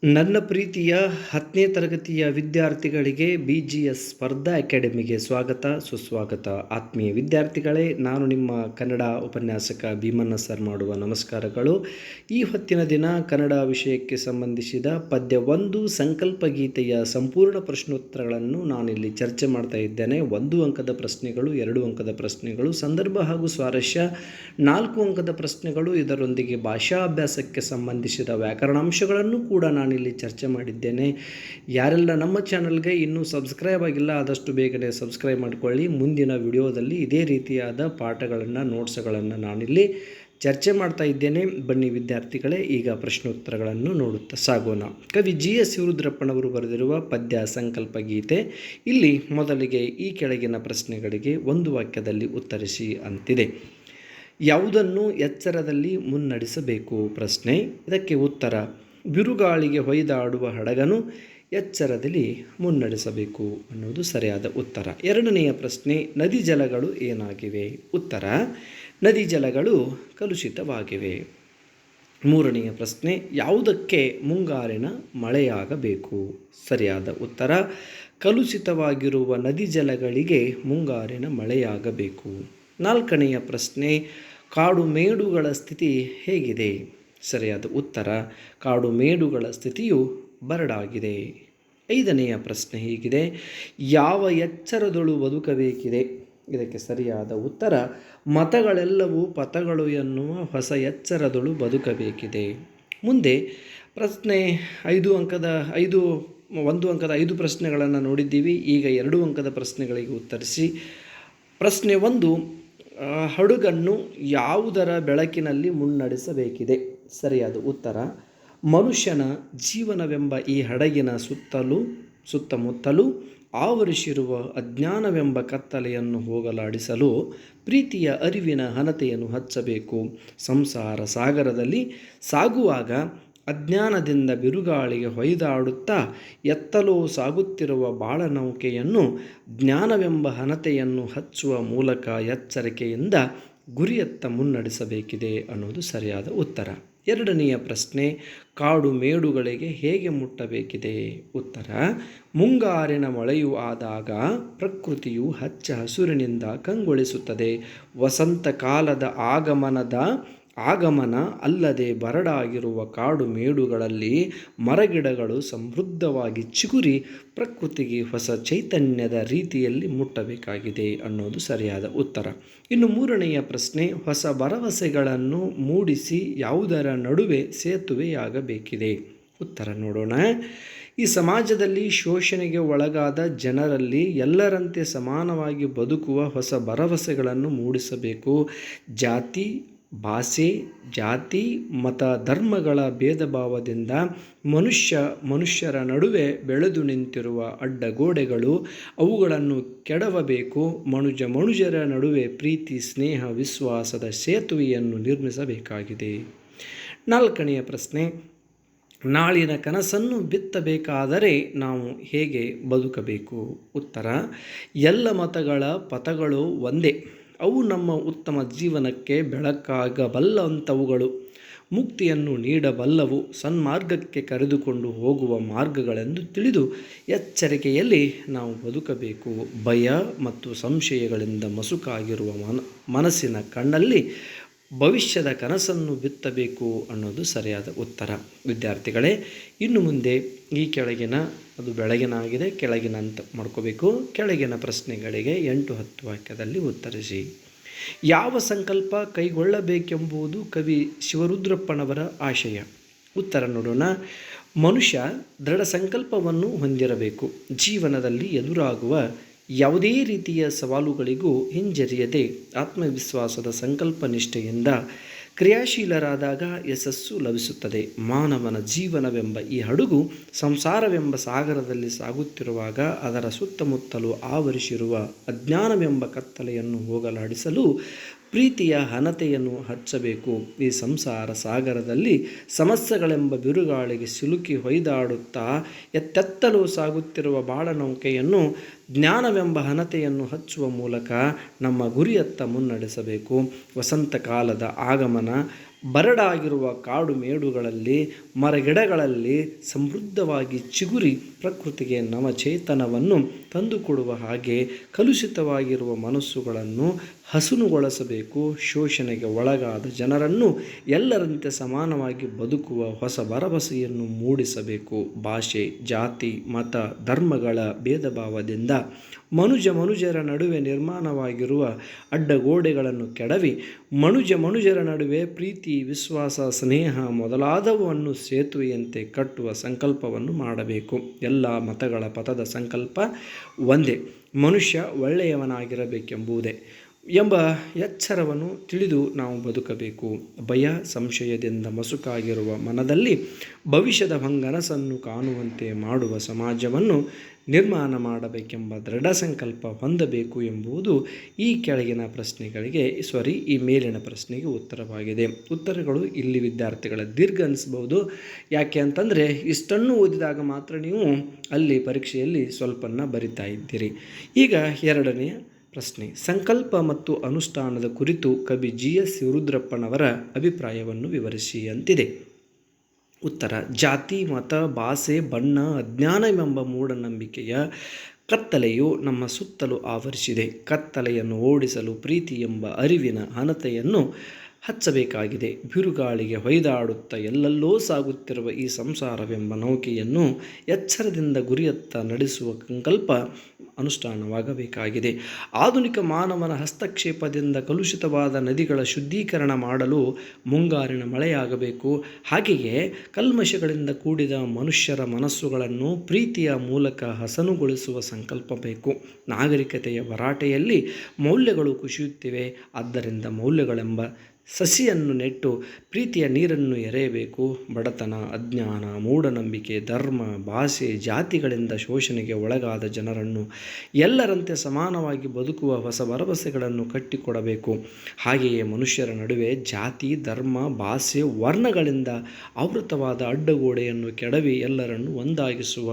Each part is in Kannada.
ನನ್ನ ಪ್ರೀತಿಯ 10ನೇ ತರಗತಿಯ ವಿದ್ಯಾರ್ಥಿಗಳಿಗೆ BGS ಸ್ಪರ್ಧಾ ಅಕಾಡೆಮಿಗೆ ಸ್ವಾಗತ ಸುಸ್ವಾಗತ. ಆತ್ಮೀಯ ವಿದ್ಯಾರ್ಥಿಗಳೇ, ನಾನು ನಿಮ್ಮ ಕನ್ನಡ ಉಪನ್ಯಾಸಕ ಭೀಮಣ್ಣ ಸರ್ ಮಾಡುವ ನಮಸ್ಕಾರಗಳು. ಈ ಹೊತ್ತಿನ ದಿನ ಕನ್ನಡ ವಿಷಯಕ್ಕೆ ಸಂಬಂಧಿಸಿದ ಪದ್ಯ 1 ಸಂಕಲ್ಪ ಗೀತೆಯ ಸಂಪೂರ್ಣ ಪ್ರಶ್ನೋತ್ತರಗಳನ್ನು ನಾನಿಲ್ಲಿ ಚರ್ಚೆ ಮಾಡ್ತಾ ಇದ್ದೇನೆ. 1 ಅಂಕದ ಪ್ರಶ್ನೆಗಳು, 2 ಅಂಕದ ಪ್ರಶ್ನೆಗಳು, ಸಂದರ್ಭ ಹಾಗೂ ಸ್ವಾರಸ್ಯ 4 ಅಂಕದ ಪ್ರಶ್ನೆಗಳು, ಇದರೊಂದಿಗೆ ಭಾಷಾ ಅಭ್ಯಾಸಕ್ಕೆ ಸಂಬಂಧಿಸಿದ ವ್ಯಾಕರಣಾಂಶಗಳನ್ನು ಕೂಡ ನಾನಿಲ್ಲಿ ಚರ್ಚೆ ಮಾಡಿದ್ದೇನೆ. ಯಾರೆಲ್ಲ ನಮ್ಮ ಚಾನಲ್ಗೆ ಇನ್ನೂ ಸಬ್ಸ್ಕ್ರೈಬ್ ಆಗಿಲ್ಲ, ಆದಷ್ಟು ಬೇಗನೆ ಸಬ್ಸ್ಕ್ರೈಬ್ ಮಾಡಿಕೊಳ್ಳಿ. ಮುಂದಿನ ವಿಡಿಯೋದಲ್ಲಿ ಇದೇ ರೀತಿಯಾದ ಪಾಠಗಳನ್ನು, ನೋಟ್ಸ್ಗಳನ್ನು ನಾನಿಲ್ಲಿ ಚರ್ಚೆ ಮಾಡ್ತಾ ಇದ್ದೇನೆ. ಬನ್ನಿ ವಿದ್ಯಾರ್ಥಿಗಳೇ, ಈಗ ಪ್ರಶ್ನೋತ್ತರಗಳನ್ನು ನೋಡುತ್ತಾ ಸಾಗೋಣ. ಕವಿ GS ಶಿವರುದ್ರಪ್ಪನವರು ಬರೆದಿರುವ ಪದ್ಯ ಸಂಕಲ್ಪ ಗೀತೆ. ಇಲ್ಲಿ ಮೊದಲಿಗೆ ಈ ಕೆಳಗಿನ ಪ್ರಶ್ನೆಗಳಿಗೆ ಒಂದು ವಾಕ್ಯದಲ್ಲಿ ಉತ್ತರಿಸಿ ಅಂತಿದೆ. ಯಾವುದನ್ನು ಎಚ್ಚರದಲ್ಲಿ ಮುನ್ನಡೆಸಬೇಕು? ಪ್ರಶ್ನೆ. ಇದಕ್ಕೆ ಉತ್ತರ: ಬಿರುಗಾಳಿಗೆ ಹೊಯ್ದಾಡುವ ಹಡಗನ್ನು ಎಚ್ಚರದಲ್ಲಿ ಮುನ್ನಡೆಸಬೇಕು ಅನ್ನೋದು ಸರಿಯಾದ ಉತ್ತರ. ಎರಡನೆಯ ಪ್ರಶ್ನೆ: ನದಿ ಜಲಗಳು ಏನಾಗಿವೆ? ಉತ್ತರ: ನದಿ ಜಲಗಳು ಕಲುಷಿತವಾಗಿವೆ. ಮೂರನೆಯ ಪ್ರಶ್ನೆ: ಯಾವುದಕ್ಕೆ ಮುಂಗಾರಿನ ಮಳೆಯಾಗಬೇಕು? ಸರಿಯಾದ ಉತ್ತರ: ಕಲುಷಿತವಾಗಿರುವ ನದಿ ಜಲಗಳಿಗೆ ಮುಂಗಾರಿನ ಮಳೆಯಾಗಬೇಕು. ನಾಲ್ಕನೆಯ ಪ್ರಶ್ನೆ: ಕಾಡು ಮೇಡುಗಳ ಸ್ಥಿತಿ ಹೇಗಿದೆ? ಸರಿಯಾದ ಉತ್ತರ: ಕಾಡು ಮೇಡುಗಳ ಸ್ಥಿತಿಯು ಬರಡಾಗಿದೆ. ಐದನೆಯ ಪ್ರಶ್ನೆ ಹೀಗಿದೆ: ಯಾವ ಎಚ್ಚರದಳು ಬದುಕಬೇಕಿದೆ? ಇದಕ್ಕೆ ಸರಿಯಾದ ಉತ್ತರ: ಮತಗಳೆಲ್ಲವೂ ಪಥಗಳು ಎನ್ನುವ ಹೊಸ ಎಚ್ಚರದಳು ಬದುಕಬೇಕಿದೆ. ಮುಂದೆ ಪ್ರಶ್ನೆ 1 ಅಂಕದ 5 ಪ್ರಶ್ನೆಗಳನ್ನು ನೋಡಿದ್ದೀವಿ. ಈಗ 2 ಅಂಕದ ಪ್ರಶ್ನೆಗಳಿಗೆ ಉತ್ತರಿಸಿ. ಪ್ರಶ್ನೆ 1: ಹಡಗನ್ನು ಯಾವುದರ ಬೆಳಕಿನಲ್ಲಿ ಮುನ್ನಡೆಸಬೇಕಿದೆ? ಸರಿಯಾದ ಉತ್ತರ: ಮನುಷ್ಯನ ಜೀವನವೆಂಬ ಈ ಹಡಗಿನ ಸುತ್ತಮುತ್ತಲೂ ಆವರಿಸಿರುವ ಅಜ್ಞಾನವೆಂಬ ಕತ್ತಲೆಯನ್ನು ಹೋಗಲಾಡಿಸಲು ಪ್ರೀತಿಯ ಅರಿವಿನ ಹಣತೆಯನ್ನು ಹಚ್ಚಬೇಕು. ಸಂಸಾರ ಸಾಗರದಲ್ಲಿ ಸಾಗುವಾಗ ಅಜ್ಞಾನದಿಂದ ಬಿರುಗಾಳಿಗೆ ಹೊಯ್ದಾಡುತ್ತಾ ಎತ್ತಲೋ ಸಾಗುತ್ತಿರುವ ಬಾಳನೌಕೆಯನ್ನು ಜ್ಞಾನವೆಂಬ ಹಣತೆಯನ್ನು ಹಚ್ಚುವ ಮೂಲಕ ಎಚ್ಚರಿಕೆಯಿಂದ ಗುರಿಯತ್ತ ಮುನ್ನಡೆಸಬೇಕಿದೆ ಅನ್ನೋದು ಸರಿಯಾದ ಉತ್ತರ. ಎರಡನೆಯ ಪ್ರಶ್ನೆ: ಕಾಡು ಮೇಡುಗಳಿಗೆ ಹೇಗೆ ಮುಟ್ಟಬೇಕಿದೆ? ಉತ್ತರ: ಮುಂಗಾರಿನ ಮಳೆಯು ಆದಾಗ ಪ್ರಕೃತಿಯು ಹಚ್ಚ ಹಸುರಿನಿಂದ ಕಂಗೊಳಿಸುತ್ತದೆ. ವಸಂತ ಕಾಲದ ಆಗಮನ ಅಲ್ಲದೆ ಬರಡಾಗಿರುವ ಕಾಡು ಮೇಡುಗಳಲ್ಲಿ ಮರಗಿಡಗಳು ಸಮೃದ್ಧವಾಗಿ ಚಿಗುರಿ ಪ್ರಕೃತಿಗೆ ಹೊಸ ಚೈತನ್ಯದ ರೀತಿಯಲ್ಲಿ ಮುಟ್ಟಬೇಕಾಗಿದೆ ಅನ್ನೋದು ಸರಿಯಾದ ಉತ್ತರ. ಇನ್ನು ಮೂರನೆಯ ಪ್ರಶ್ನೆ: ಹೊಸ ಭರವಸೆಗಳನ್ನು ಮೂಡಿಸಿ ಯಾವುದರ ನಡುವೆ ಸೇತುವೆಯಾಗಬೇಕಿದೆ? ಉತ್ತರ ನೋಡೋಣ. ಈ ಸಮಾಜದಲ್ಲಿ ಶೋಷಣೆಗೆ ಒಳಗಾದ ಜನರಲ್ಲಿ ಎಲ್ಲರಂತೆ ಸಮಾನವಾಗಿ ಬದುಕುವ ಹೊಸ ಭರವಸೆಗಳನ್ನು ಮೂಡಿಸಬೇಕು. ಜಾತಿ ಮತ ಧರ್ಮಗಳ ಭೇದಭಾವದಿಂದ ಮನುಷ್ಯರ ನಡುವೆ ಬೆಳೆದು ನಿಂತಿರುವ ಅಡ್ಡಗೋಡೆಗಳು, ಅವುಗಳನ್ನು ಕೆಡವಬೇಕು. ಮನುಜರ ನಡುವೆ ಪ್ರೀತಿ, ಸ್ನೇಹ, ವಿಶ್ವಾಸದ ಸೇತುವೆಯನ್ನು ನಿರ್ಮಿಸಬೇಕಾಗಿದೆ. ನಾಲ್ಕನೆಯ ಪ್ರಶ್ನೆ: ನಾಳಿನ ಕನಸನ್ನು ಬಿತ್ತಬೇಕಾದರೆ ನಾವು ಹೇಗೆ ಬದುಕಬೇಕು? ಉತ್ತರ: ಎಲ್ಲ ಮತಗಳ ಪಥಗಳು ಒಂದೇ. ಅವು ನಮ್ಮ ಉತ್ತಮ ಜೀವನಕ್ಕೆ ಬೆಳಕಾಗಬಲ್ಲಂಥವುಗಳು, ಮುಕ್ತಿಯನ್ನು ನೀಡಬಲ್ಲವು, ಸನ್ಮಾರ್ಗಕ್ಕೆ ಕರೆದುಕೊಂಡು ಹೋಗುವ ಮಾರ್ಗಗಳೆಂದು ತಿಳಿದು ಎಚ್ಚರಿಕೆಯಲ್ಲಿ ನಾವು ಬದುಕಬೇಕು. ಭಯ ಮತ್ತು ಸಂಶಯಗಳಿಂದ ಮಸುಕಾಗಿರುವ ಮನಸ್ಸಿನ ಕಣ್ಣಲ್ಲಿ ಭವಿಷ್ಯದ ಕನಸನ್ನು ಬಿತ್ತಬೇಕು ಅನ್ನೋದು ಸರಿಯಾದ ಉತ್ತರ. ವಿದ್ಯಾರ್ಥಿಗಳೇ, ಇನ್ನು ಮುಂದೆ ಈ ಕೆಳಗಿನ, ಅದು ಬೆಳಗಿನ ಆಗಿದೆ, ಕೆಳಗಿನ ಅಂತ ಮಾಡ್ಕೋಬೇಕು. ಕೆಳಗಿನ ಪ್ರಶ್ನೆಗಳಿಗೆ 8-10 ವಾಕ್ಯದಲ್ಲಿ ಉತ್ತರಿಸಿ. ಯಾವ ಸಂಕಲ್ಪ ಕೈಗೊಳ್ಳಬೇಕೆಂಬುದು ಕವಿ ಶಿವರುದ್ರಪ್ಪನವರ ಆಶಯ? ಉತ್ತರ ನೋಡೋಣ. ಮನುಷ್ಯ ದೃಢ ಸಂಕಲ್ಪವನ್ನು ಹೊಂದಿರಬೇಕು. ಜೀವನದಲ್ಲಿ ಎದುರಾಗುವ ಯಾವುದೇ ರೀತಿಯ ಸವಾಲುಗಳಿಗೂ ಹಿಂಜರಿಯದೆ ಆತ್ಮವಿಶ್ವಾಸದ ಸಂಕಲ್ಪ ನಿಷ್ಠೆಯಿಂದ ಕ್ರಿಯಾಶೀಲರಾದಾಗ ಯಶಸ್ಸು ಲಭಿಸುತ್ತದೆ. ಮಾನವನ ಜೀವನವೆಂಬ ಈ ಹಡಗು ಸಂಸಾರವೆಂಬ ಸಾಗರದಲ್ಲಿ ಸಾಗುತ್ತಿರುವಾಗ ಅದರ ಸುತ್ತಮುತ್ತಲೂ ಆವರಿಸಿರುವ ಅಜ್ಞಾನವೆಂಬ ಕತ್ತಲೆಯನ್ನು ಹೋಗಲಾಡಿಸಲು ಪ್ರೀತಿಯ ಹಣತೆಯನ್ನು ಹಚ್ಚಬೇಕು. ಈ ಸಂಸಾರ ಸಾಗರದಲ್ಲಿ ಸಮಸ್ಯೆಗಳೆಂಬ ಬಿರುಗಾಳಿಗೆ ಸಿಲುಕಿ ಹೊಯ್ದಾಡುತ್ತಾ ಎತ್ತೆತ್ತಲು ಸಾಗುತ್ತಿರುವ ಬಾಳನೌಕೆಯನ್ನು ಜ್ಞಾನವೆಂಬ ಹಣತೆಯನ್ನು ಹಚ್ಚುವ ಮೂಲಕ ನಮ್ಮ ಗುರಿಯತ್ತ ಮುನ್ನಡೆಸಬೇಕು. ವಸಂತ ಕಾಲದ ಆಗಮನ ಬರಡಾಗಿರುವ ಕಾಡು ಮೇಡುಗಳಲ್ಲಿ ಮರಗಿಡಗಳಲ್ಲಿ ಸಮೃದ್ಧವಾಗಿ ಚಿಗುರಿ ಪ್ರಕೃತಿಗೆ ನವಚೇತನವನ್ನು ತಂದುಕೊಡುವ ಹಾಗೆ ಕಲುಷಿತವಾಗಿರುವ ಮನಸ್ಸುಗಳನ್ನು ಹಸನುಗೊಳಿಸಬೇಕು. ಶೋಷಣೆಗೆ ಒಳಗಾದ ಜನರನ್ನು ಎಲ್ಲರಂತೆ ಸಮಾನವಾಗಿ ಬದುಕುವ ಹೊಸ ಭರವಸೆಯನ್ನು ಮೂಡಿಸಬೇಕು. ಭಾಷೆ, ಜಾತಿ, ಮತ, ಧರ್ಮಗಳ ಭೇದ ಭಾವದಿಂದ ಮನುಜರ ನಡುವೆ ನಿರ್ಮಾಣವಾಗಿರುವ ಅಡ್ಡಗೋಡೆಗಳನ್ನು ಕೆಡವಿ ಮನುಜರ ನಡುವೆ ಪ್ರೀತಿ, ವಿಶ್ವಾಸ, ಸ್ನೇಹ ಮೊದಲಾದವನ್ನು ಸೇತುವೆಯಂತೆ ಕಟ್ಟುವ ಸಂಕಲ್ಪವನ್ನು ಮಾಡಬೇಕು. ಎಲ್ಲ ಮತಗಳ ಪಥದ ಸಂಕಲ್ಪ ಒಂದೇ, ಮನುಷ್ಯ ಒಳ್ಳೆಯವನಾಗಿರಬೇಕೆಂಬುದೇ ಎಂಬ ಎಚ್ಚರವನ್ನು ತಿಳಿದು ನಾವು ಬದುಕಬೇಕು. ಭಯ, ಸಂಶಯದಿಂದ ಮಸುಕಾಗಿರುವ ಮನದಲ್ಲಿ ಭವಿಷ್ಯದ ಹೊಂಗನಸನ್ನು ಕಾಣುವಂತೆ ಮಾಡುವ ಸಮಾಜವನ್ನು ನಿರ್ಮಾಣ ಮಾಡಬೇಕೆಂಬ ದೃಢ ಸಂಕಲ್ಪ ಹೊಂದಬೇಕು ಎಂಬುದು ಈ ಮೇಲಿನ ಪ್ರಶ್ನೆಗೆ ಉತ್ತರವಾಗಿದೆ. ಉತ್ತರಗಳು ಇಲ್ಲಿ ವಿದ್ಯಾರ್ಥಿಗಳ ದೀರ್ಘ ಅನಿಸ್ಬೋದು. ಯಾಕೆ ಅಂತಂದರೆ ಇಷ್ಟನ್ನು ಓದಿದಾಗ ಮಾತ್ರ ನೀವು ಅಲ್ಲಿ ಪರೀಕ್ಷೆಯಲ್ಲಿ ಸ್ವಲ್ಪನ ಬರಿತಾ ಇದ್ದೀರಿ. ಈಗ ಎರಡನೆಯ ಪ್ರಶ್ನೆ, ಸಂಕಲ್ಪ ಮತ್ತು ಅನುಷ್ಠಾನದ ಕುರಿತು ಕವಿ GS ರುದ್ರಪ್ಪನವರ ಅಭಿಪ್ರಾಯವನ್ನು ವಿವರಿಸಿ ಅಂತಿದೆ. ಉತ್ತರ: ಜಾತಿ, ಮತ, ಭಾಷೆ, ಬಣ್ಣ, ಅಜ್ಞಾನವೆಂಬ ಮೂಢನಂಬಿಕೆಯ ಕತ್ತಲೆಯು ನಮ್ಮ ಸುತ್ತಲೂ ಆವರಿಸಿದೆ. ಕತ್ತಲೆಯನ್ನು ಓಡಿಸಲು ಪ್ರೀತಿ ಎಂಬ ಅರಿವಿನ ಹಣತೆಯನ್ನು ಹಚ್ಚಬೇಕಾಗಿದೆ. ಬಿರುಗಾಳಿಗೆ ಹೊಯ್ದಾಡುತ್ತಾ ಎಲ್ಲೆಲ್ಲೋ ಸಾಗುತ್ತಿರುವ ಈ ಸಂಸಾರವೆಂಬ ನೌಕೆಯನ್ನು ಎಚ್ಚರದಿಂದ ಗುರಿಯತ್ತ ನಡೆಸುವ ಸಂಕಲ್ಪ ಅನುಷ್ಠಾನವಾಗಬೇಕಾಗಿದೆ. ಆಧುನಿಕ ಮಾನವನ ಹಸ್ತಕ್ಷೇಪದಿಂದ ಕಲುಷಿತವಾದ ನದಿಗಳ ಶುದ್ಧೀಕರಣ ಮಾಡಲು ಮುಂಗಾರಿನ ಮಳೆಯಾಗಬೇಕು. ಹಾಗೆಯೇ ಕಲ್ಮಶಗಳಿಂದ ಕೂಡಿದ ಮನುಷ್ಯರ ಮನಸ್ಸುಗಳನ್ನು ಪ್ರೀತಿಯ ಮೂಲಕ ಹಸನುಗೊಳಿಸುವ ಸಂಕಲ್ಪ ಬೇಕು. ನಾಗರಿಕತೆಯ ಭರಾಟೆಯಲ್ಲಿ ಮೌಲ್ಯಗಳು ಕುಸಿಯುತ್ತಿವೆ. ಆದ್ದರಿಂದ ಮೌಲ್ಯಗಳೆಂಬ ಸಸಿಯನ್ನು ನೆಟ್ಟು ಪ್ರೀತಿಯ ನೀರನ್ನು ಎರೆಯಬೇಕು. ಬಡತನ, ಅಜ್ಞಾನ, ಮೂಢನಂಬಿಕೆ, ಧರ್ಮ, ಭಾಷೆ, ಜಾತಿಗಳಿಂದ ಶೋಷಣೆಗೆ ಒಳಗಾದ ಜನರನ್ನು ಎಲ್ಲರಂತೆ ಸಮಾನವಾಗಿ ಬದುಕುವ ಹೊಸ ಭರವಸೆಗಳನ್ನು ಕಟ್ಟಿಕೊಡಬೇಕು. ಹಾಗೆಯೇ ಮನುಷ್ಯರ ನಡುವೆ ಜಾತಿ, ಧರ್ಮ, ಭಾಷೆ, ವರ್ಣಗಳಿಂದ ಆವೃತವಾದ ಅಡ್ಡಗೋಡೆಯನ್ನು ಕೆಡವಿ ಎಲ್ಲರನ್ನು ಒಂದಾಗಿಸುವ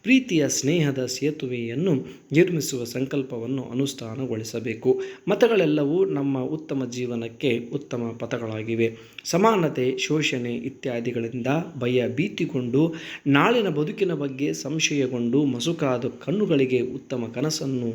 ಪ್ರೀತಿಯ ಸ್ನೇಹದ ಸೇತುವೆಯನ್ನು ನಿರ್ಮಿಸುವ ಸಂಕಲ್ಪವನ್ನು ಅನುಷ್ಠಾನಗೊಳಿಸಬೇಕು. ಮತಗಳೆಲ್ಲವೂ ನಮ್ಮ ಉತ್ತಮ ಜೀವನಕ್ಕೆ ಉತ್ತಮ ಪಥಗಳಾಗಿವೆ. ಸಮಾನತೆ, ಶೋಷಣೆ ಇತ್ಯಾದಿಗಳಿಂದ ಭಯ ಭೀತಿಗೊಂಡು ನಾಳಿನ ಬದುಕಿನ ಬಗ್ಗೆ ಸಂಶಯಗೊಂಡು ಮಸುಕಾದ ಕಣ್ಣುಗಳಿಗೆ ಉತ್ತಮ ಕನಸನ್ನು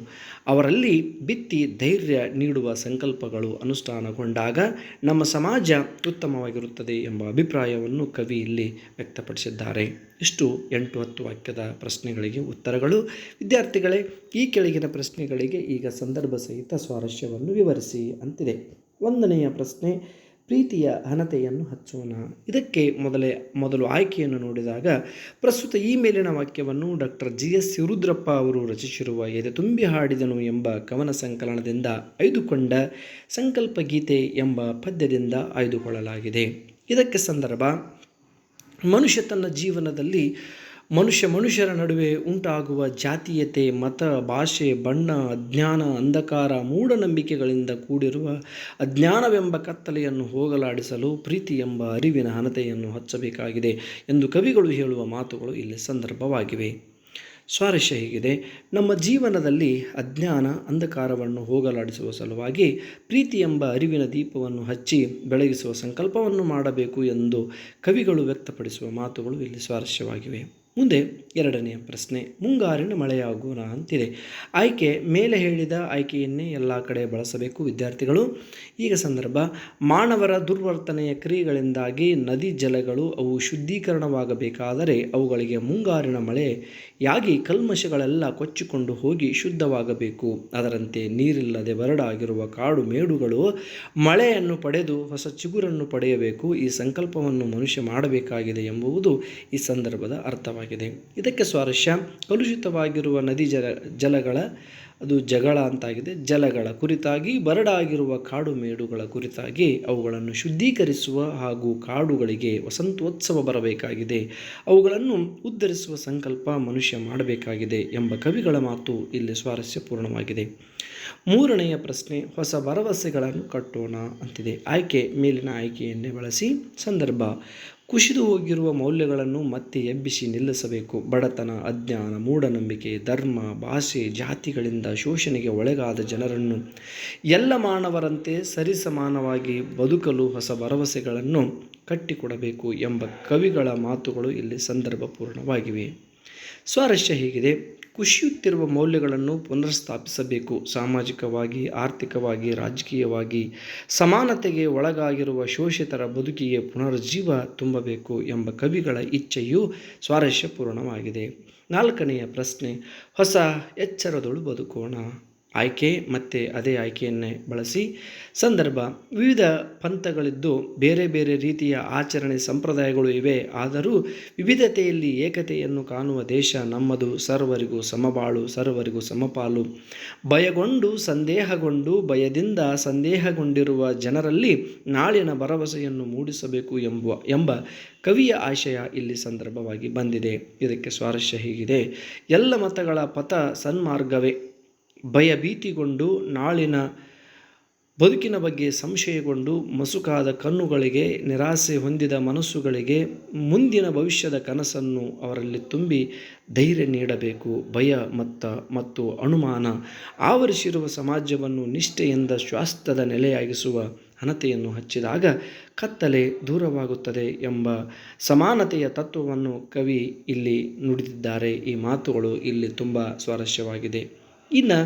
ಅವರಲ್ಲಿ ಬಿತ್ತಿ ಧೈರ್ಯ ನೀಡುವ ಸಂಕಲ್ಪಗಳು ಅನುಷ್ಠಾನಗೊಂಡಾಗ ನಮ್ಮ ಸಮಾಜ ಉತ್ತಮವಾಗಿರುತ್ತದೆ ಎಂಬ ಅಭಿಪ್ರಾಯವನ್ನು ಕವಿ ಇಲ್ಲಿ ವ್ಯಕ್ತಪಡಿಸಿದ್ದಾರೆ. ಇಷ್ಟು 8-10 ವಾಕ್ಯದ ಪ್ರಶ್ನೆಗಳಿಗೆ ಉತ್ತರಗಳು. ವಿದ್ಯಾರ್ಥಿಗಳೇ, ಈ ಕೆಳಗಿನ ಪ್ರಶ್ನೆಗಳಿಗೆ ಈಗ ಸಂದರ್ಭ ಸಹಿತ ಸ್ವಾರಸ್ಯವನ್ನು ವಿವರಿಸಿ ಅಂತಿದೆ. 1ನೆಯ ಪ್ರಶ್ನೆ, ಪ್ರೀತಿಯ ಹಣತೆಯನ್ನು ಹಚ್ಚೋಣ. ಇದಕ್ಕೆ ಮೊದಲು ಆಯ್ಕೆಯನ್ನು ನೋಡಿದಾಗ ಪ್ರಸ್ತುತ ಈ ಮೇಲಿನ ವಾಕ್ಯವನ್ನು ಡಾಕ್ಟರ್ GS ರುದ್ರಪ್ಪ ಅವರು ರಚಿಸಿರುವ ಎದೆ ತುಂಬಿ ಹಾಡಿದನು ಎಂಬ ಕವನ ಸಂಕಲನದಿಂದ ಆಯ್ದುಕೊಂಡ ಸಂಕಲ್ಪ ಗೀತೆ ಎಂಬ ಪದ್ಯದಿಂದ ಆಯ್ದುಕೊಳ್ಳಲಾಗಿದೆ. ಇದಕ್ಕೆ ಸಂದರ್ಭ, ಮನುಷ್ಯ ತನ್ನ ಜೀವನದಲ್ಲಿ ಮನುಷ್ಯರ ನಡುವೆ ಉಂಟಾಗುವ ಜಾತೀಯತೆ, ಮತ, ಭಾಷೆ, ಬಣ್ಣ, ಅಜ್ಞಾನ, ಅಂಧಕಾರ, ಮೂಢನಂಬಿಕೆಗಳಿಂದ ಕೂಡಿರುವ ಅಜ್ಞಾನವೆಂಬ ಕತ್ತಲೆಯನ್ನು ಹೋಗಲಾಡಿಸಲು ಪ್ರೀತಿ ಎಂಬ ಅರಿವಿನ ಹಣತೆಯನ್ನು ಹಚ್ಚಬೇಕಾಗಿದೆ ಎಂದು ಕವಿಗಳು ಹೇಳುವ ಮಾತುಗಳು ಇಲ್ಲಿ ಸಂದರ್ಭವಾಗಿವೆ. ಸ್ವಾರಸ್ಯ ಹೀಗಿದೆ: ನಮ್ಮ ಜೀವನದಲ್ಲಿ ಅಜ್ಞಾನ, ಅಂಧಕಾರವನ್ನು ಹೋಗಲಾಡಿಸುವ ಸಲುವಾಗಿ ಪ್ರೀತಿ ಎಂಬ ಅರಿವಿನ ದೀಪವನ್ನು ಹಚ್ಚಿ ಬೆಳಗಿಸುವ ಸಂಕಲ್ಪವನ್ನು ಮಾಡಬೇಕು ಎಂದು ಕವಿಗಳು ವ್ಯಕ್ತಪಡಿಸುವ ಮಾತುಗಳು ಇಲ್ಲಿ ಸ್ವಾರಸ್ಯವಾಗಿವೆ. ಮುಂದೆ 2ನೆಯ ಪ್ರಶ್ನೆ, ಮುಂಗಾರಿನ ಮಳೆಯಾಗೋಣ ಅಂತಿದೆ. ಆಯ್ಕೆ, ಮೇಲೆ ಹೇಳಿದ ಆಯ್ಕೆಯನ್ನೇ ಎಲ್ಲ ಕಡೆ ಬಳಸಬೇಕು ವಿದ್ಯಾರ್ಥಿಗಳು. ಈಗ ಸಂದರ್ಭ, ಮಾನವರ ದುರ್ವರ್ತನೆಯ ಕ್ರಿಯೆಗಳಿಂದಾಗಿ ನದಿ ಜಲಗಳು ಅವು ಶುದ್ಧೀಕರಣವಾಗಬೇಕಾದರೆ ಅವುಗಳಿಗೆ ಮುಂಗಾರಿನ ಮಳೆಯಾಗಿ ಕಲ್ಮಶಗಳೆಲ್ಲ ಕೊಚ್ಚಿಕೊಂಡು ಹೋಗಿ ಶುದ್ಧವಾಗಬೇಕು. ಅದರಂತೆ ನೀರಿಲ್ಲದೆ ಬರಡಾಗಿರುವ ಕಾಡು ಮೇಡುಗಳು ಮಳೆಯನ್ನು ಪಡೆದು ಹೊಸ ಚಿಗುರನ್ನು ಪಡೆಯಬೇಕು. ಈ ಸಂಕಲ್ಪವನ್ನು ಮನುಷ್ಯ ಮಾಡಬೇಕಾಗಿದೆ ಎಂಬುದು ಈ ಸಂದರ್ಭದ ಅರ್ಥವಾಗಿದೆ. ಇದಕ್ಕೆ ಸ್ವಾರಸ್ಯ, ಕಲುಷಿತವಾಗಿರುವ ನದಿ ಜಲಗಳ ಜಗಳ ಅಂತಾಗಿದೆ. ಜಲಗಳ ಕುರಿತಾಗಿ, ಬರಡಾಗಿರುವ ಕಾಡು ಮೇಡುಗಳ ಕುರಿತಾಗಿ ಅವುಗಳನ್ನು ಶುದ್ಧೀಕರಿಸುವ ಹಾಗೂ ಕಾಡುಗಳಿಗೆ ವಸಂತೋತ್ಸವ ಬರಬೇಕಾಗಿದೆ, ಅವುಗಳನ್ನು ಉದ್ಧರಿಸುವ ಸಂಕಲ್ಪ ಮನುಷ್ಯ ಮಾಡಬೇಕಾಗಿದೆ ಎಂಬ ಕವಿಗಳ ಮಾತು ಇಲ್ಲಿ ಸ್ವಾರಸ್ಯಪೂರ್ಣವಾಗಿದೆ. 3ನೆಯ ಪ್ರಶ್ನೆ, ಹೊಸ ಭರವಸೆಗಳನ್ನು ಕಟ್ಟೋಣ ಅಂತಿದೆ. ಆಯ್ಕೆ, ಮೇಲಿನ ಆಯ್ಕೆಯನ್ನೇ ಬಳಸಿ. ಸಂದರ್ಭ, ಕುಸಿದು ಹೋಗಿರುವ ಮೌಲ್ಯಗಳನ್ನು ಮತ್ತೆ ಎಬ್ಬಿಸಿ ನಿಲ್ಲಿಸಬೇಕು. ಬಡತನ, ಅಜ್ಞಾನ, ಮೂಢನಂಬಿಕೆ, ಧರ್ಮ, ಭಾಷೆ, ಜಾತಿಗಳಿಂದ ಶೋಷಣೆಗೆ ಒಳಗಾದ ಜನರನ್ನು ಎಲ್ಲ ಮಾನವರಂತೆ ಸರಿಸಮಾನವಾಗಿ ಬದುಕಲು ಹೊಸ ಭರವಸೆಗಳನ್ನು ಕಟ್ಟಿಕೊಡಬೇಕು ಎಂಬ ಕವಿಗಳ ಮಾತುಗಳು ಇಲ್ಲಿ ಸಂದರ್ಭಪೂರ್ಣವಾಗಿವೆ. ಸ್ವಾರಸ್ಯ ಹೀಗಿದೆ: ಕುಸಿಯುತ್ತಿರುವ ಮೌಲ್ಯಗಳನ್ನು ಪುನರ್ಸ್ಥಾಪಿಸಬೇಕು. ಸಾಮಾಜಿಕವಾಗಿ, ಆರ್ಥಿಕವಾಗಿ, ರಾಜಕೀಯವಾಗಿ ಸಮಾನತೆಗೆ ಒಳಗಾಗಿರುವ ಶೋಷಿತರ ಬದುಕಿಗೆ ಪುನರುಜ್ಜೀವ ತುಂಬಬೇಕು ಎಂಬ ಕವಿಗಳ ಇಚ್ಛೆಯು ಸ್ವಾರಸ್ಯಪೂರ್ಣವಾಗಿದೆ. 4ನೆಯ ಪ್ರಶ್ನೆ: ಹೊಸ ಎಚ್ಚರದೊಳು ಬದುಕೋಣ. ಆಯ್ಕೆ ಮತ್ತೆ ಅದೇ ಆಯ್ಕೆಯನ್ನೇ ಬಳಸಿ. ಸಂದರ್ಭ: ವಿವಿಧ ಪಂಥಗಳಿದ್ದು ಬೇರೆ ಬೇರೆ ರೀತಿಯ ಆಚರಣೆ ಸಂಪ್ರದಾಯಗಳು ಇವೆ. ಆದರೂ ವಿವಿಧತೆಯಲ್ಲಿ ಏಕತೆಯನ್ನು ಕಾಣುವ ದೇಶ ನಮ್ಮದು. ಸರ್ವರಿಗೂ ಸಮಬಾಳು, ಸರ್ವರಿಗೂ ಸಮಪಾಲು. ಭಯಗೊಂಡು ಸಂದೇಹಗೊಂಡು ಭಯದಿಂದ ಸಂದೇಹಗೊಂಡಿರುವ ಜನರಲ್ಲಿ ನಾಳಿನ ಭರವಸೆಯನ್ನು ಮೂಡಿಸಬೇಕು ಎಂಬ ಕವಿಯ ಆಶಯ ಇಲ್ಲಿ ಸಂದರ್ಭವಾಗಿ ಬಂದಿದೆ. ಇದಕ್ಕೆ ಸ್ವಾರಸ್ಯ ಹೀಗಿದೆ: ಎಲ್ಲ ಮತಗಳ ಪಥ ಸನ್ಮಾರ್ಗವೇ. ಭಯಭೀತಿಗೊಂಡು ನಾಳಿನ ಬದುಕಿನ ಬಗ್ಗೆ ಸಂಶಯಗೊಂಡು ಮಸುಕಾದ ಕಣ್ಣುಗಳಿಗೆ, ನಿರಾಸೆ ಹೊಂದಿದ ಮನಸ್ಸುಗಳಿಗೆ ಮುಂದಿನ ಭವಿಷ್ಯದ ಕನಸನ್ನು ಅವರಲ್ಲಿ ತುಂಬಿ ಧೈರ್ಯ ನೀಡಬೇಕು. ಭಯ ಮತ್ತು ಅನುಮಾನ ಆವರಿಸಿರುವ ಸಮಾಜವನ್ನು ನಿಷ್ಠೆಯಿಂದ ಶಾಶ್ವತದ ನೆಲೆಯಾಗಿಸುವ ಹಣತೆಯನ್ನು ಹಚ್ಚಿದಾಗ ಕತ್ತಲೆ ದೂರವಾಗುತ್ತದೆ ಎಂಬ ಸಮಾನತೆಯ ತತ್ವವನ್ನು ಕವಿ ಇಲ್ಲಿ ನುಡಿದಿದ್ದಾರೆ. ಈ ಮಾತುಗಳು ಇಲ್ಲಿ ತುಂಬ ಸ್ವಾರಸ್ಯವಾಗಿದೆ. ಇನ್ನು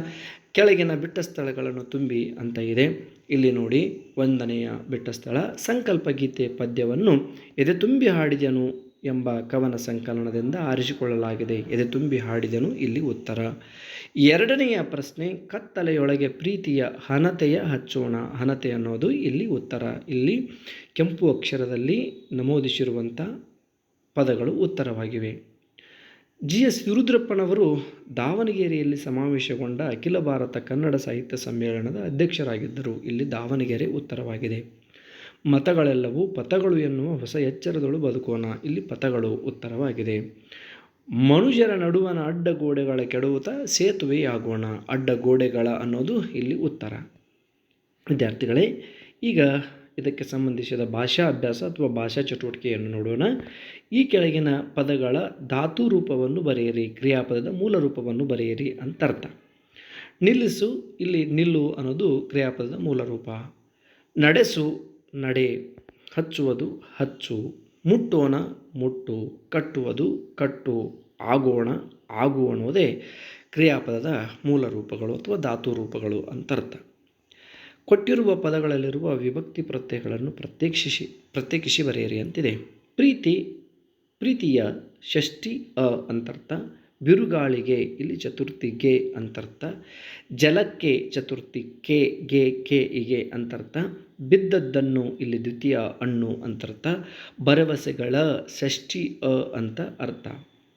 ಕೆಳಗಿನ ಬಿಟ್ಟ ಸ್ಥಳಗಳನ್ನು ತುಂಬಿ ಅಂತ ಇದೆ. ಇಲ್ಲಿ ನೋಡಿ, 1ನೆಯ ಬಿಟ್ಟ ಸ್ಥಳ: ಸಂಕಲ್ಪ ಗೀತೆ ಪದ್ಯವನ್ನು ಎದೆ ತುಂಬಿ ಹಾಡಿದೆನು ಎಂಬ ಕವನ ಸಂಕಲನದಿಂದ ಆರಿಸಿಕೊಳ್ಳಲಾಗಿದೆ. ಎದೆ ತುಂಬಿ ಹಾಡಿದೆನು ಇಲ್ಲಿ ಉತ್ತರ. 2ನೆಯ ಪ್ರಶ್ನೆ: ಕತ್ತಲೆಯೊಳಗೆ ಪ್ರೀತಿಯ ಹಣತೆಯ ಹಚ್ಚೋಣ. ಹಣತೆ ಅನ್ನೋದು ಇಲ್ಲಿ ಉತ್ತರ. ಇಲ್ಲಿ ಕೆಂಪು ಅಕ್ಷರದಲ್ಲಿ ನಮೂದಿಸಿರುವಂಥ ಪದಗಳು ಉತ್ತರವಾಗಿವೆ. GS ವಿರುದ್ರಪ್ಪನವರು ದಾವಣಗೆರೆಯಲ್ಲಿ ಸಮಾವೇಶಗೊಂಡ ಅಖಿಲ ಭಾರತ ಕನ್ನಡ ಸಾಹಿತ್ಯ ಸಮ್ಮೇಳನದ ಅಧ್ಯಕ್ಷರಾಗಿದ್ದರು. ಇಲ್ಲಿ ದಾವಣಗೆರೆ ಉತ್ತರವಾಗಿದೆ. ಮತಗಳೆಲ್ಲವೂ ಪಥಗಳು ಎನ್ನುವ ಹೊಸ ಎಚ್ಚರದೊಳು ಬದುಕೋಣ. ಇಲ್ಲಿ ಪಥಗಳು ಉತ್ತರವಾಗಿದೆ. ಮನುಷ್ಯರ ನಡುವಣ ಅಡ್ಡಗೋಡೆಗಳ ಕೆಡವುತ್ತಾ ಸೇತುವೆಯಾಗೋಣ. ಅಡ್ಡಗೋಡೆಗಳ ಅನ್ನೋದು ಇಲ್ಲಿ ಉತ್ತರ. ವಿದ್ಯಾರ್ಥಿಗಳೇ, ಈಗ ಇದಕ್ಕೆ ಸಂಬಂಧಿಸಿದ ಭಾಷಾ ಅಭ್ಯಾಸ ಅಥವಾ ಭಾಷಾ ಚಟುವಟಿಕೆಯನ್ನು ನೋಡೋಣ. ಈ ಕೆಳಗಿನ ಪದಗಳ ಧಾತು ರೂಪವನ್ನು ಬರೆಯಿರಿ. ಕ್ರಿಯಾಪದದ ಮೂಲ ರೂಪವನ್ನು ಬರೆಯಿರಿ ಅಂತ ಅರ್ಥ. ನಿಲ್ಲಿಸು, ಇಲ್ಲಿ ನಿಲ್ಲು ಅನ್ನೋದು ಕ್ರಿಯಾಪದದ ಮೂಲ ರೂಪ. ನಡೆಸು, ನಡೆ. ಹಚ್ಚುವುದು, ಹಚ್ಚು. ಮುಟ್ಟೋಣ, ಮುಟ್ಟು. ಕಟ್ಟುವುದು, ಕಟ್ಟು. ಆಗೋಣ, ಆಗು ಅನ್ನೋದೇ ಕ್ರಿಯಾಪದದ ಮೂಲ ರೂಪಗಳು ಅಥವಾ ಧಾತು ರೂಪಗಳು ಅಂತ ಅರ್ಥ. ಕೊಟ್ಟಿರುವ ಪದಗಳಲ್ಲಿರುವ ವಿಭಕ್ತಿ ಪ್ರತ್ಯಯಗಳನ್ನು ಪ್ರತ್ಯೇಕಿಸಿ ಬರೆಯಿರಿ ಅಂತಿದೆ. ಪ್ರೀತಿಯ ಷಷ್ಠಿ ಅ ಅಂತರ್ಥ. ಬಿರುಗಾಳಿಗೆ ಇಲ್ಲಿ ಚತುರ್ಥಿ ಗೆ ಅಂತರ್ಥ. ಜಲಕ್ಕೆ ಚತುರ್ಥಿ ಕೆ ಗೆ ಕೆ ಇಗೆ ಅಂತರ್ಥ. ಬಿದ್ದದ್ದನ್ನು ಇಲ್ಲಿ ದ್ವಿತೀಯ ಅಣ್ಣು ಅಂತರ್ಥ. ಭರವಸೆಗಳ ಷಷ್ಠಿ ಅ ಅಂತ ಅರ್ಥ.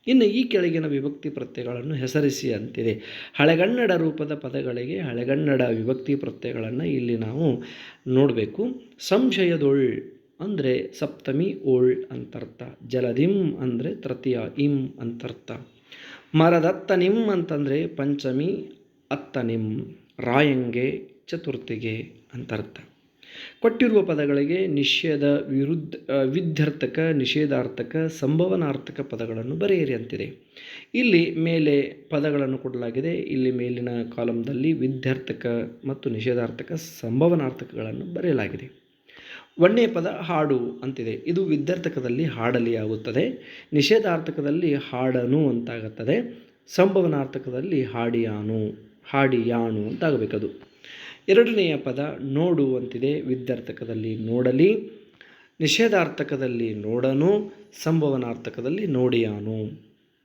ಇನ್ನು ಈ ಕೆಳಗಿನ ವಿಭಕ್ತಿ ಪ್ರತ್ಯಯಗಳನ್ನು ಹೆಸರಿಸಿ ಅಂತಿದೆ. ಹಳೆಗನ್ನಡ ರೂಪದ ಪದಗಳಿಗೆ ಹಳೆಗನ್ನಡ ವಿಭಕ್ತಿ ಪ್ರತ್ಯಯಗಳನ್ನು ಇಲ್ಲಿ ನಾವು ನೋಡಬೇಕು. ಸಂಶಯದೊಳ್ ಅಂದರೆ ಸಪ್ತಮಿ ಓಳ್ ಅಂತರ್ಥ. ಜಲದಿಂ ಅಂದರೆ ತೃತೀಯ ಇಂ ಅಂತರ್ಥ. ಮರದತ್ತನಿಂ ಅಂತಂದರೆ ಪಂಚಮಿ ಅತ್ತನಿಂ. ರಾಯಂಗೆ ಚತುರ್ಥಿಗೆ ಅಂತರ್ಥ. ಕೊಟ್ಟಿರುವ ಪದಗಳಿಗೆ ನಿಷೇಧ, ವಿಧ್ಯರ್ಥಕ, ನಿಷೇಧಾರ್ಥಕ, ಸಂಭವನಾರ್ಥಕ ಪದಗಳನ್ನು ಬರೆಯಿರಿ ಅಂತಿದೆ. ಇಲ್ಲಿ ಮೇಲೆ ಪದಗಳನ್ನು ಕೊಡಲಾಗಿದೆ. ಇಲ್ಲಿ ಮೇಲಿನ ಕಾಲಂದಲ್ಲಿ ವಿಧ್ಯರ್ಥಕ ಮತ್ತು ನಿಷೇಧಾರ್ಥಕ, ಸಂಭವನಾರ್ಥಕಗಳನ್ನು ಬರೆಯಲಾಗಿದೆ. 1ನೇ ಪದ ಹಾಡು ಅಂತಿದೆ. ಇದು ವಿಧ್ಯರ್ಥಕದಲ್ಲಿ ಹಾಡಲಿ ಆಗುತ್ತದೆ. ನಿಷೇಧಾರ್ಥಕದಲ್ಲಿ ಹಾಡನು ಅಂತಾಗುತ್ತದೆ. ಸಂಭವನಾರ್ಥಕದಲ್ಲಿ ಹಾಡಿಯಾನು ಅಂತಾಗಬೇಕದು. 2ನೇಯ ಪದ ನೋಡು ಅಂತಿದೆ. ವಿಧ್ಯರ್ಥಕದಲ್ಲಿ ನೋಡಲಿ, ನಿಷೇಧಾರ್ಥಕದಲ್ಲಿ ನೋಡನು, ಸಂಭವನಾರ್ಥಕದಲ್ಲಿ ನೋಡಿಯಾನು.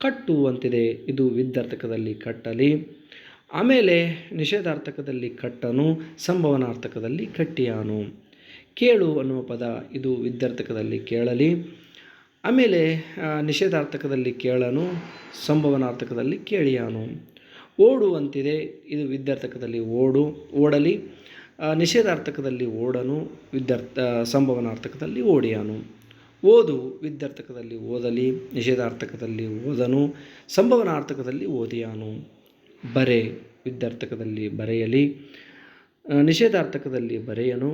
ಕಟ್ಟು ಅಂತಿದೆ. ಇದು ವಿಧ್ಯರ್ಥಕದಲ್ಲಿ ಕಟ್ಟಲಿ, ಆಮೇಲೆ ನಿಷೇಧಾರ್ಥಕದಲ್ಲಿ ಕಟ್ಟನು, ಸಂಭವನಾರ್ಥಕದಲ್ಲಿ ಕಟ್ಟಿಯಾನು. ಕೇಳು ಅನ್ನುವ ಪದ, ಇದು ವಿಧ್ಯರ್ಥಕದಲ್ಲಿ ಕೇಳಲಿ, ಆಮೇಲೆ ನಿಷೇಧಾರ್ಥಕದಲ್ಲಿ ಕೇಳನು, ಸಂಭವನಾರ್ಥಕದಲ್ಲಿ ಕೇಳಿಯಾನು. ಓಡು ಅಂತಿದೆ. ಇದು ವಿಧ್ಯರ್ಥಕದಲ್ಲಿ ಓಡಲಿ, ನಿಷೇಧಾರ್ಥಕದಲ್ಲಿ ಓಡನು, ಸಂಭವನಾರ್ಥಕದಲ್ಲಿ ಓಡಿಯಾನು. ಓದು ವಿಧ್ಯರ್ಥಕದಲ್ಲಿ ಓದಲಿ, ನಿಷೇಧಾರ್ಥಕದಲ್ಲಿ ಓದನು, ಸಂಭವನಾರ್ಥಕದಲ್ಲಿ ಓದಿಯಾನು. ಬರೆ ವಿಧ್ಯರ್ಥಕದಲ್ಲಿ ಬರೆಯಲಿ, ನಿಷೇಧಾರ್ಥಕದಲ್ಲಿ ಬರೆಯನು,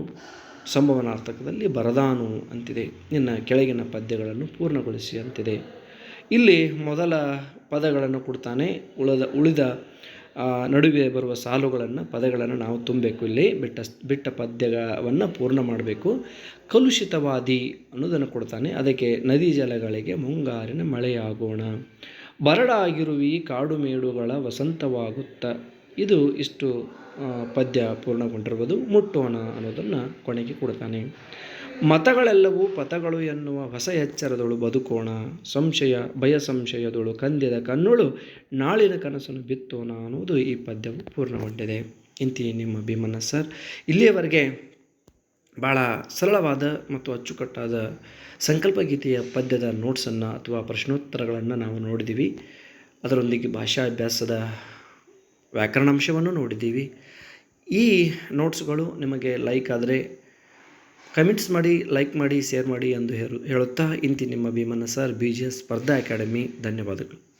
ಸಂಭವನಾರ್ಥಕದಲ್ಲಿ ಬರದಾನು ಅಂತಿದೆ. ಇನ್ನು ಕೆಳಗಿನ ಪದ್ಯಗಳನ್ನು ಪೂರ್ಣಗೊಳಿಸಿ ಅಂತಿದೆ. ಇಲ್ಲಿ ಮೊದಲ ಪದಗಳನ್ನು ಕೊಡ್ತಾನೆ. ಉಳಿದ ನಡುವೆ ಬರುವ ಸಾಲುಗಳನ್ನು ಪದಗಳನ್ನು ನಾವು ತುಂಬಬೇಕು. ಇಲ್ಲಿ ಬಿಟ್ಟ ಪದ್ಯವನ್ನು ಪೂರ್ಣ ಮಾಡಬೇಕು. ಕಲುಷಿತವಾದಿ ಅನ್ನೋದನ್ನು ಕೊಡ್ತಾನೆ. ಅದಕ್ಕೆ ನದಿ ಜಲಗಳಿಗೆ ಮುಂಗಾರಿನ ಮಳೆಯಾಗೋಣ, ಬರಡಾಗಿರುವಿ ಕಾಡು ಮೇಡುಗಳ ವಸಂತವಾಗುತ್ತ. ಇಷ್ಟು ಪದ್ಯ ಪೂರ್ಣಗೊಂಡಿರುವುದು. ಮುಟ್ಟೋಣ ಅನ್ನೋದನ್ನು ಕೊನೆಗೆ ಕೊಡ್ತಾನೆ. ಮತಗಳೆಲ್ಲವೂ ಪಥಗಳು ಎನ್ನುವ ಹೊಸ ಎಚ್ಚರದೊಳು ಬದುಕೋಣ, ಸಂಶಯ ಭಯ ಸಂಶಯದೊಳು ಕಂದಿದ ಕಣ್ಣುಳು ನಾಳಿನ ಕನಸನ್ನು ಬಿತ್ತೋಣ ಅನ್ನೋದು ಈ ಪದ್ಯವು ಪೂರ್ಣಗೊಂಡಿದೆ. ಇಂತಿ ನಿಮ್ಮ ಭೀಮಣ್ಣ ಸರ್. ಇಲ್ಲಿಯವರೆಗೆ ಭಾಳ ಸರಳವಾದ ಮತ್ತು ಅಚ್ಚುಕಟ್ಟಾದ ಸಂಕಲ್ಪಗೀತೆಯ ಪದ್ಯದ ನೋಟ್ಸನ್ನು ಅಥವಾ ಪ್ರಶ್ನೋತ್ತರಗಳನ್ನು ನಾವು ನೋಡಿದ್ದೀವಿ. ಅದರೊಂದಿಗೆ ಭಾಷಾಭ್ಯಾಸದ ವ್ಯಾಕರಣಾಂಶವನ್ನು ನೋಡಿದ್ದೀವಿ. ಈ ನೋಟ್ಸ್ಗಳು ನಿಮಗೆ ಲೈಕ್ ಆದರೆ ಕಮೆಂಟ್ಸ್ ಮಾಡಿ, ಲೈಕ್ ಮಾಡಿ, ಶೇರ್ ಮಾಡಿ ಎಂದು ಹೇಳುತ್ತಾ ಇಂತಿ ನಿಮ್ಮ ಭೀಮಣ್ಣ ಸರ್, BGS ಸ್ಪರ್ಧಾ ಅಕಾಡೆಮಿ. ಧನ್ಯವಾದಗಳು.